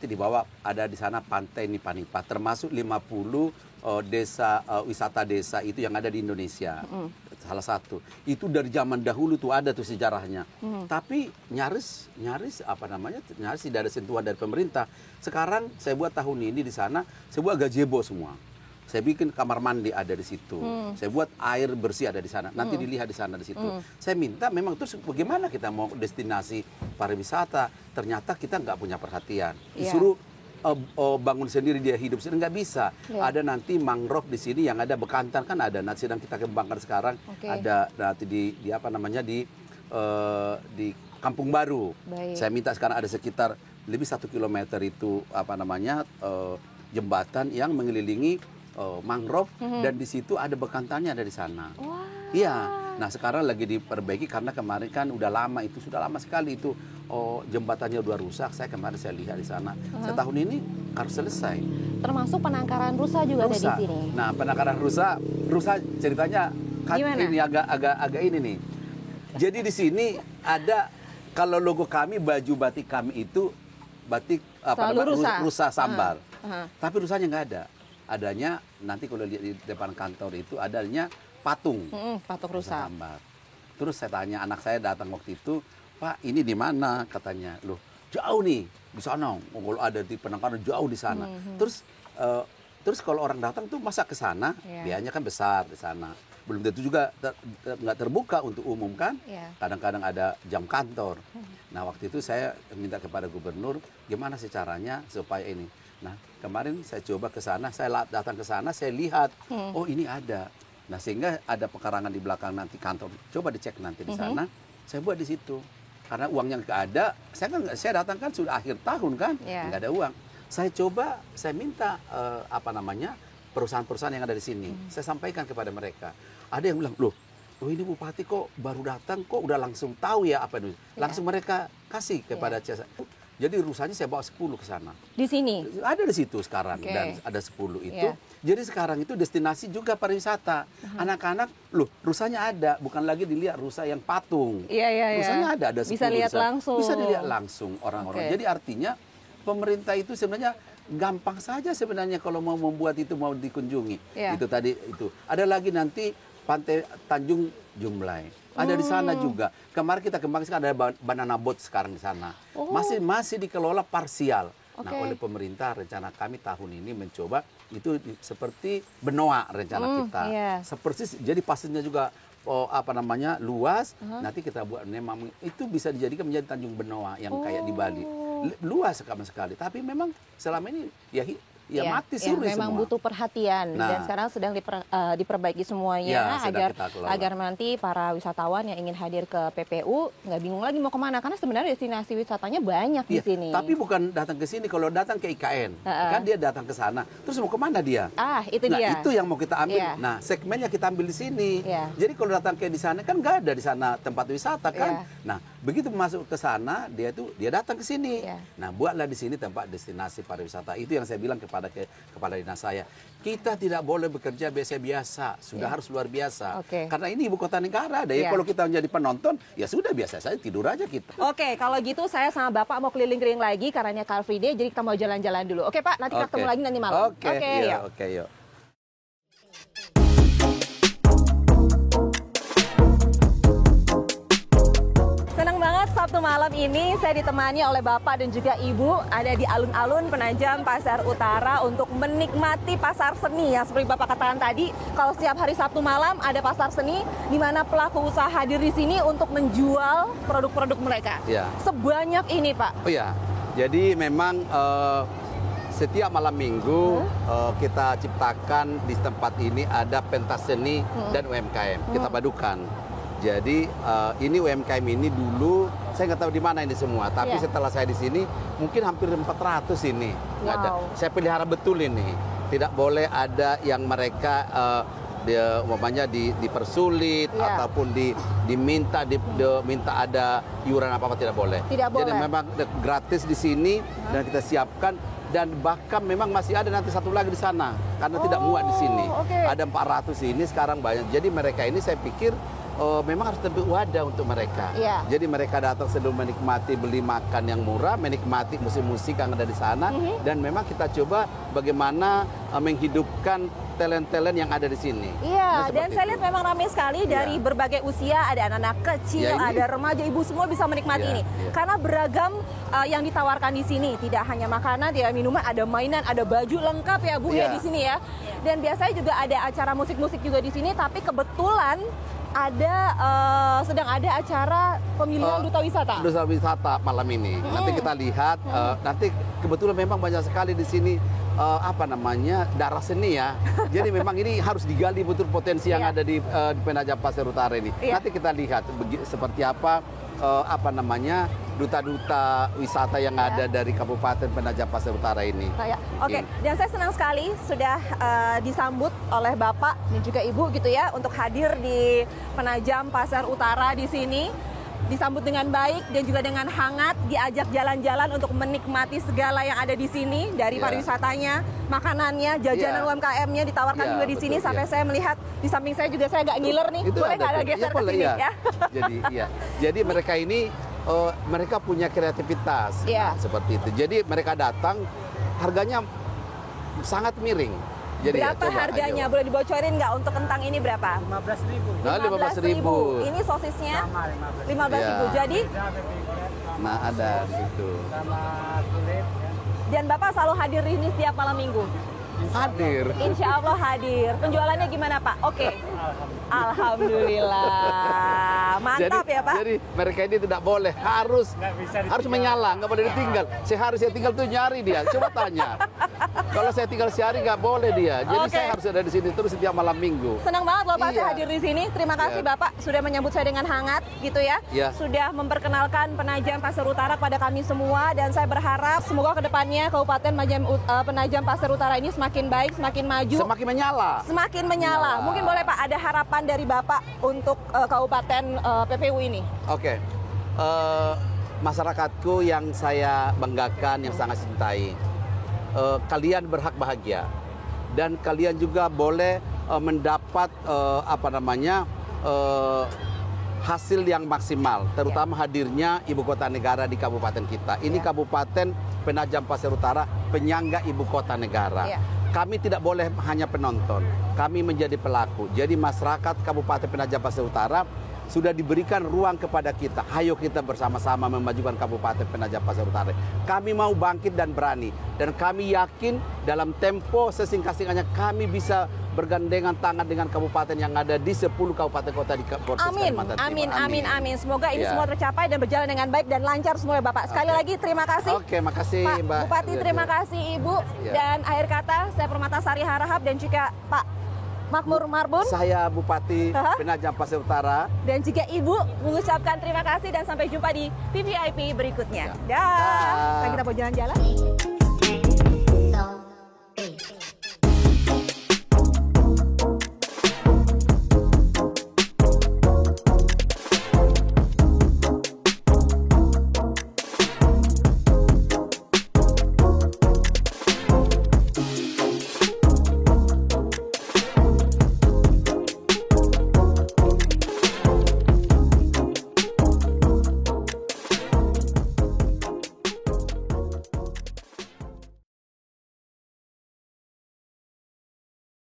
S2: dibawa ada di sana Pantai Nipa-Nipa, termasuk 50 desa wisata desa itu yang ada di Indonesia. Salah satu. Itu dari zaman dahulu tuh ada tuh sejarahnya. Tapi nyaris tidak ada sentuhan dari pemerintah. Sekarang saya buat tahun ini di sana, saya buat gazebo semua. Saya bikin kamar mandi ada di situ. Saya buat air bersih ada di sana. Nanti dilihat di sana di situ. Saya minta memang terus bagaimana kita mau destinasi pariwisata, ternyata kita nggak punya perhatian. Disuruh bangun sendiri, dia hidup sendiri, nggak bisa. Ada nanti mangrove di sini yang ada bekantan kan ada. Nanti sedang kita kembangkan sekarang. Ada nanti di Kampung Baru. Saya minta sekarang ada sekitar lebih 1 kilometer itu jembatan yang mengelilingi mangrove dan di situ ada bekantannya ada di sana. Iya. Nah sekarang lagi diperbaiki karena kemarin kan udah lama, itu sudah lama sekali itu jembatannya udah rusak. Saya lihat di sana. Setahun ini harus selesai.
S1: Termasuk penangkaran rusa juga ada di sini.
S2: Nah penangkaran rusa ceritanya kan ini agak ini nih. Jadi di sini ada, kalau logo kami, baju batik kami itu batik rusa sambar. Tapi rusanya nggak ada. Adanya nanti kalau lihat di depan kantor itu adanya patung
S1: rusa
S2: sambar. Terus saya tanya, anak saya datang waktu itu, Pak ini di mana? Katanya, loh jauh nih di sana. Kalau ada di penangkaran jauh di sana. Terus Terus kalau orang datang tuh masa ke sana, biayanya kan besar di sana. Belum tentu juga nggak terbuka untuk umum kan. Kadang-kadang ada jam kantor. Nah waktu itu saya minta kepada gubernur, gimana sih caranya supaya ini. Nah kemarin saya coba ke sana, saya datang ke sana, saya lihat, oh ini ada. Nah sehingga ada pekarangan di belakang nanti kantor. Coba dicek nanti di sana. Saya buat di situ. Karena uangnya nggak ada. Saya datang kan sudah akhir tahun kan, nggak ada uang. Saya coba, saya minta perusahaan-perusahaan yang ada di sini. Saya sampaikan kepada mereka. Ada yang bilang, loh ini Bupati kok baru datang, kok udah langsung tahu ya apa itu. Langsung mereka kasih kepada saya. Jadi rusanya saya bawa 10 ke sana.
S1: Di sini?
S2: Ada di situ sekarang, dan ada 10 itu. Jadi sekarang itu destinasi juga pariwisata. Anak-anak, loh rusanya ada, bukan lagi dilihat rusa yang patung. Rusanya ada 10.
S1: Bisa lihat langsung.
S2: Bisa dilihat langsung orang-orang. Jadi artinya pemerintah itu sebenarnya gampang saja sebenarnya kalau mau membuat itu, mau dikunjungi. Itu tadi itu. Ada lagi nanti Pantai Tanjung Jumlai. Ada di sana juga. Kemarin kita kembangkan ada banana boat sekarang di sana. Masih dikelola parsial. Nah, oleh pemerintah rencana kami tahun ini mencoba itu seperti benoa rencana kita. Seperti jadi pasirnya juga luas. Nanti kita buat memang itu bisa dijadikan menjadi Tanjung Benoa yang kayak di Bali. Luas sekali. Tapi memang selama ini mati suri
S1: memang
S2: semua.
S1: butuh perhatian dan sekarang sedang diperbaiki semuanya agar nanti para wisatawan yang ingin hadir ke PPU nggak bingung lagi mau kemana, karena sebenarnya destinasi wisatanya banyak di sini.
S2: Tapi bukan datang ke sini, kalau datang ke IKN kan dia datang ke sana, terus mau kemana dia?
S1: Itu dia.
S2: Itu yang mau kita ambil. Nah segmennya kita ambil di sini. Jadi kalau datang ke di sana kan nggak ada di sana tempat wisata kan. Nah begitu masuk ke sana dia datang ke sini. Nah buatlah di sini tempat destinasi pariwisata. Itu yang saya bilang kepada kepala dinas saya, kita tidak boleh bekerja biasa-biasa, sudah harus luar biasa. Karena ini ibu kota negara deh. Kalau kita menjadi penonton, ya sudah biasa saja, tidur aja kita.
S1: Kalau gitu saya sama Bapak mau keliling-keliling lagi karena Car Free Day, jadi kita mau jalan-jalan dulu. Oke Pak, nanti ketemu lagi nanti malam.
S2: Yuk.
S1: Sabtu malam ini saya ditemani oleh Bapak dan juga Ibu ada di alun-alun Penajam Pasar Utara untuk menikmati pasar seni ya. Seperti Bapak katakan tadi, kalau setiap hari Sabtu malam ada pasar seni di mana pelaku usaha hadir di sini untuk menjual produk-produk mereka. Sebanyak ini, Pak.
S2: Jadi memang setiap malam minggu kita ciptakan di tempat ini ada pentas seni dan UMKM. Kita padukan. Jadi ini UMKM ini dulu saya nggak tahu di mana ini semua, tapi setelah saya di sini mungkin hampir 400 ini. Ada. Saya pelihara betul ini. Tidak boleh ada yang mereka dipersulit ataupun diminta ada iuran apa-apa, tidak boleh. Jadi memang gratis di sini dan kita siapkan. Dan bahkan memang masih ada nanti satu lagi di sana karena tidak muat di sini. Ada 400 ini sekarang banyak. Jadi mereka ini saya pikir memang harus terbuat wadah untuk mereka. Jadi mereka datang sebelum menikmati beli makan yang murah, menikmati musik-musik yang ada di sana, dan memang kita coba bagaimana menghidupkan talent-talent yang ada di sini.
S1: Dan saya lihat memang ramai sekali dari berbagai usia, ada anak-anak kecil, ada remaja, ibu semua bisa menikmati ini. Karena beragam yang ditawarkan di sini, tidak hanya makanan, tidak minuman, ada mainan, ada baju lengkap ya Bu ya di sini ya. Dan biasanya juga ada acara musik-musik juga di sini, tapi kebetulan sedang ada acara pemilihan duta wisata.
S2: Duta wisata malam ini. Nanti kita lihat. Nanti kebetulan memang banyak sekali di sini darah seni ya. Jadi memang ini harus digali betul potensi yang ada di Penajam Pasar Utara ini. Nanti kita lihat seperti apa duta-duta wisata yang ada dari Kabupaten Penajam Pasar Utara ini.
S1: Dan saya senang sekali sudah disambut oleh Bapak dan juga Ibu gitu ya untuk hadir di Penajam Pasar Utara di sini. Disambut dengan baik dan juga dengan hangat, diajak jalan-jalan untuk menikmati segala yang ada di sini, dari pariwisatanya, makanannya, jajanan UMKM-nya ditawarkan juga di sini. Sampai saya melihat di samping saya juga saya agak ngiler nih. Boleh nggak ada geser ke sini ya?
S2: Jadi mereka ini mereka punya kreativitas seperti itu. Jadi mereka datang harganya sangat miring. Jadi
S1: berapa harganya? Boleh dibocorin nggak untuk kentang ini berapa?
S5: 15.000.
S2: Nah, 15.000.
S1: Ini sosisnya 15.000. Jadi
S2: ada gitu.
S5: Sama kulit.
S1: Dan Bapak selalu hadir di sini setiap malam minggu.
S2: Hadir.
S1: Insya Allah hadir. Penjualannya gimana Pak? Oke. Alhamdulillah. Mantap ya Pak.
S2: Jadi mereka ini tidak boleh, harus menyala, nggak boleh ditinggal. Sehari saya tinggal tuh nyari dia. Coba tanya. Kalau saya tinggal sehari nggak boleh dia. Jadi saya harus ada di sini terus setiap malam minggu.
S1: Senang banget loh Pak
S2: Iya.
S1: saya hadir di sini. Terima kasih Bapak sudah menyambut saya dengan hangat gitu ya.
S2: Iya.
S1: Sudah memperkenalkan Penajam Pasir Utara pada kami semua dan saya berharap semoga kedepannya Kabupaten Penajam Pasir Utara ini semakin baik, semakin maju,
S2: Semakin menyala.
S1: semakin menyala. Mungkin boleh Pak ada harapan dari Bapak untuk Kabupaten PPU ini?
S2: Oke. Masyarakatku yang saya banggakan, yang sangat cintai. Kalian berhak bahagia dan kalian juga boleh mendapat hasil yang maksimal, terutama hadirnya ibu kota negara di kabupaten kita. Ini Kabupaten Penajam Pasir Utara, penyangga ibu kota negara. Kami tidak boleh hanya penonton, kami menjadi pelaku. Jadi masyarakat Kabupaten Penajam Pasir Utara sudah diberikan ruang kepada kita. Ayo kita bersama-sama memajukan Kabupaten Penajam Pasir Utara. Kami mau bangkit dan berani. Dan kami yakin dalam tempo sesingkat-singkatnya kami bisa bergandengan tangan dengan kabupaten yang ada di 10 kabupaten kota di Kalimantan Timur.
S1: Amin. Semoga ini semua tercapai dan berjalan dengan baik dan lancar semua ya Bapak. Sekali lagi terima kasih.
S2: Oke, makasih
S1: Pak
S2: Mbak.
S1: Bupati, terima kasih Ibu. Dan akhir kata saya Permatasari Harahap dan juga Pak Makmur Marbun.
S2: Saya Bupati Penajam Pasir Utara.
S1: Dan juga Ibu mengucapkan terima kasih dan sampai jumpa di VVIP berikutnya. Dah. Sekarang kita mau jalan-jalan.